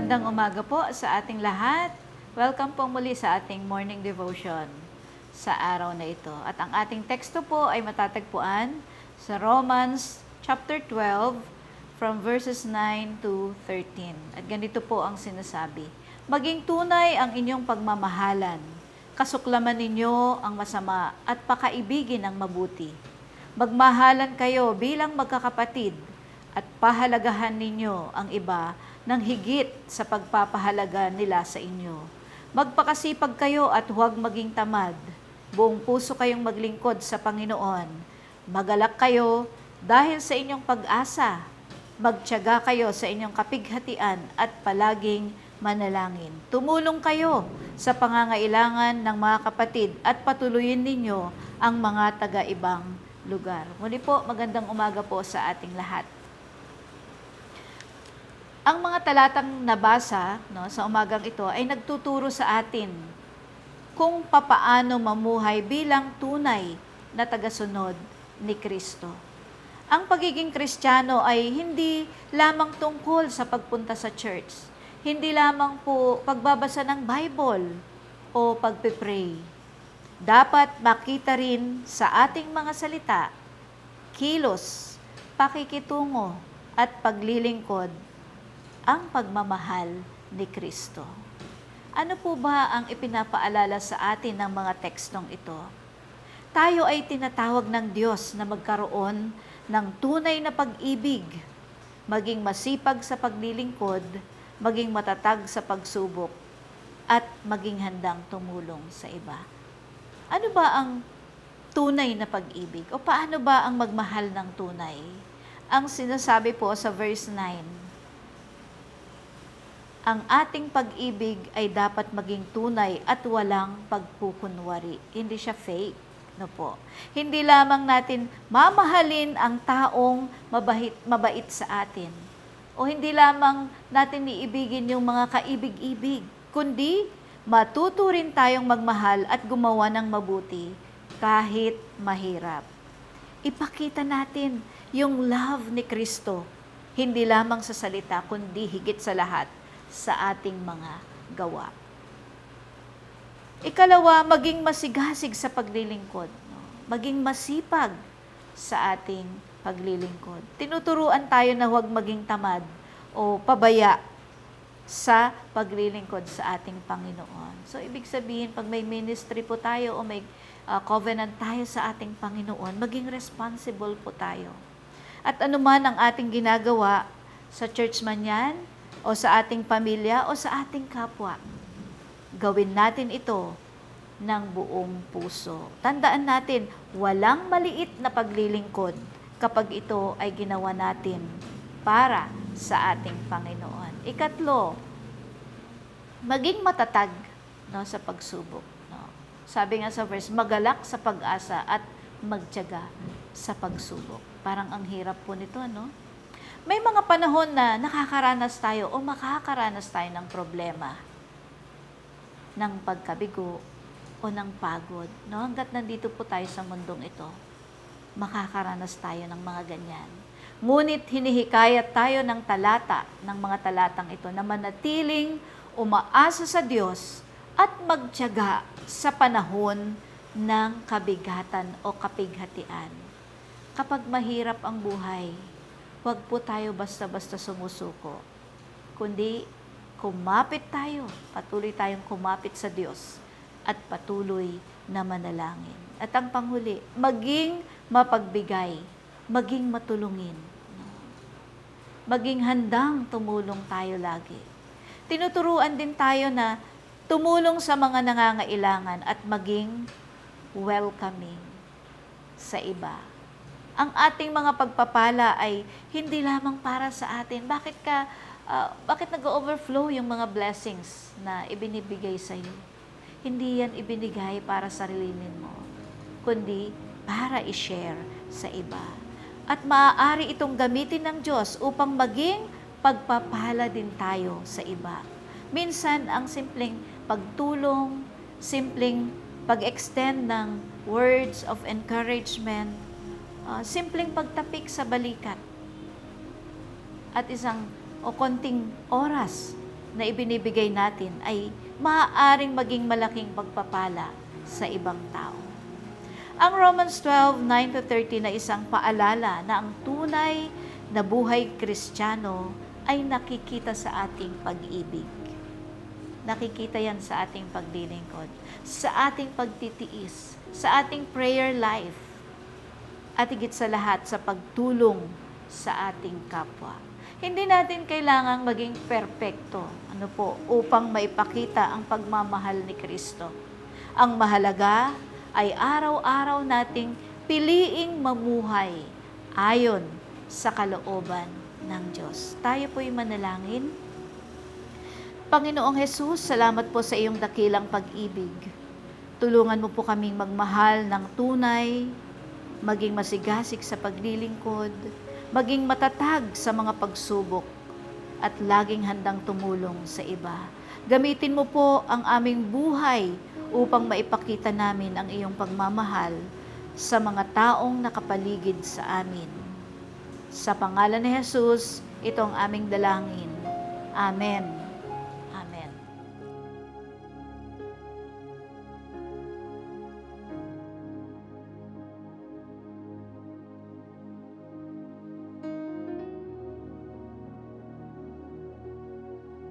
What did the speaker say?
Magandang umaga po sa ating lahat. Welcome po muli sa ating morning devotion sa araw na ito. At ang ating teksto po ay matatagpuan sa Romans chapter 12 from verses 9 to 13. At ganito po ang sinasabi: maging tunay ang inyong pagmamahalan, kasuklaman ninyo ang masama at pakaibigin ang mabuti. Magmahalan kayo bilang magkakapatid at pahalagahan ninyo ang iba ng higit sa pagpapahalaga nila sa inyo. Magpakasipag kayo at huwag maging tamad. Buong puso kayong maglingkod sa Panginoon. Magalak kayo dahil sa inyong pag-asa. Magtiyaga kayo sa inyong kapighatian at palaging manalangin. Tumulong kayo sa pangangailangan ng mga kapatid at patuloyin ninyo ang mga taga-ibang lugar. Muli po, magandang umaga po sa ating lahat. Ang mga talatang nabasa sa umagang ito ay nagtuturo sa atin kung papaano mamuhay bilang tunay na tagasunod ni Kristo. Ang pagiging Kristiyano ay hindi lamang tungkol sa pagpunta sa church, hindi lamang po pagbabasa ng Bible o pagpipray. Dapat makita rin sa ating mga salita, kilos, pakikitungo at paglilingkod ang pagmamahal ni Kristo. Ano po ba ang ipinapaalala sa atin ng mga tekstong ito? Tayo ay tinatawag ng Diyos na magkaroon ng tunay na pag-ibig, maging masipag sa paglilingkod, maging matatag sa pagsubok, at maging handang tumulong sa iba. Ano ba ang tunay na pag-ibig? O paano ba ang magmahal ng tunay? Ang sinasabi po sa verse 9, ang ating pag-ibig ay dapat maging tunay at walang pagkukunwari. Hindi siya fake, no po. Hindi lamang natin mamahalin ang taong mabait sa atin. O hindi lamang natin iibigin yung mga kaibig-ibig, kundi matuto rin tayong magmahal at gumawa ng mabuti kahit mahirap. Ipakita natin yung love ni Kristo, hindi lamang sa salita, kundi higit sa lahat, sa ating mga gawa. Ikalawa, maging masigasig sa paglilingkod. Maging masipag sa ating paglilingkod. Tinuturuan tayo na huwag maging tamad o pabaya sa paglilingkod sa ating Panginoon. So, ibig sabihin, pag may ministry po tayo o may covenant tayo sa ating Panginoon, maging responsible po tayo. At anuman ang ating ginagawa sa church man yan, o sa ating pamilya, o sa ating kapwa, gawin natin ito ng buong puso. Tandaan natin, walang maliit na paglilingkod kapag ito ay ginawa natin para sa ating Panginoon. Ikatlo, maging matatag sa pagsubok. Sabi nga sa verse, magalak sa pag-asa at magtiyaga sa pagsubok. Parang ang hirap po nito, no? May mga panahon na nakakaranas tayo o makakaranas tayo ng problema, ng pagkabigo o ng pagod. No? Hanggat nandito po tayo sa mundong ito, makakaranas tayo ng mga ganyan. Ngunit hinihikayat tayo ng mga talatang ito na manatiling umaasa sa Diyos at magtiyaga sa panahon ng kabigatan o kapighatian. Kapag mahirap ang buhay, huwag po tayo basta-basta sumusuko, kundi kumapit tayo, patuloy tayong kumapit sa Diyos at patuloy na manalangin. At ang panghuli, maging mapagbigay, maging matulungin, maging handang tumulong tayo lagi. Tinuturuan din tayo na tumulong sa mga nangangailangan at maging welcoming sa iba. Ang ating mga pagpapala ay hindi lamang para sa atin. Bakit nag-overflow yung mga blessings na ibinibigay sa iyo? Hindi yan ibinigay para sa sarili mo, kundi para i-share sa iba. At maaari itong gamitin ng Diyos upang maging pagpapala din tayo sa iba. Minsan, ang simpleng pagtulong, simpleng pag-extend ng words of encouragement, simpleng pagtapik sa balikat, at konting oras na ibinibigay natin ay maaaring maging malaking pagpapala sa ibang tao. Ang Romans 12:9-13 na isang paalala na ang tunay na buhay Kristiyano ay nakikita sa ating pag-ibig. Nakikita yan sa ating paglilingkod, sa ating pagtitiis, sa ating prayer life, at higit sa lahat sa pagtulong sa ating kapwa. Hindi natin kailangang maging perpekto, upang maipakita ang pagmamahal ni Kristo. Ang mahalaga ay araw-araw nating piliing mamuhay ayon sa kalooban ng Diyos. Tayo po'y manalangin. Panginoong Hesus, salamat po sa iyong dakilang pag-ibig. Tulungan mo po kaming magmahal ng tunay, maging masigasig sa paglilingkod, maging matatag sa mga pagsubok, at laging handang tumulong sa iba. Gamitin mo po ang aming buhay upang maipakita namin ang iyong pagmamahal sa mga taong nakapaligid sa amin. Sa pangalan ni Jesus, ito ang aming dalangin. Amen.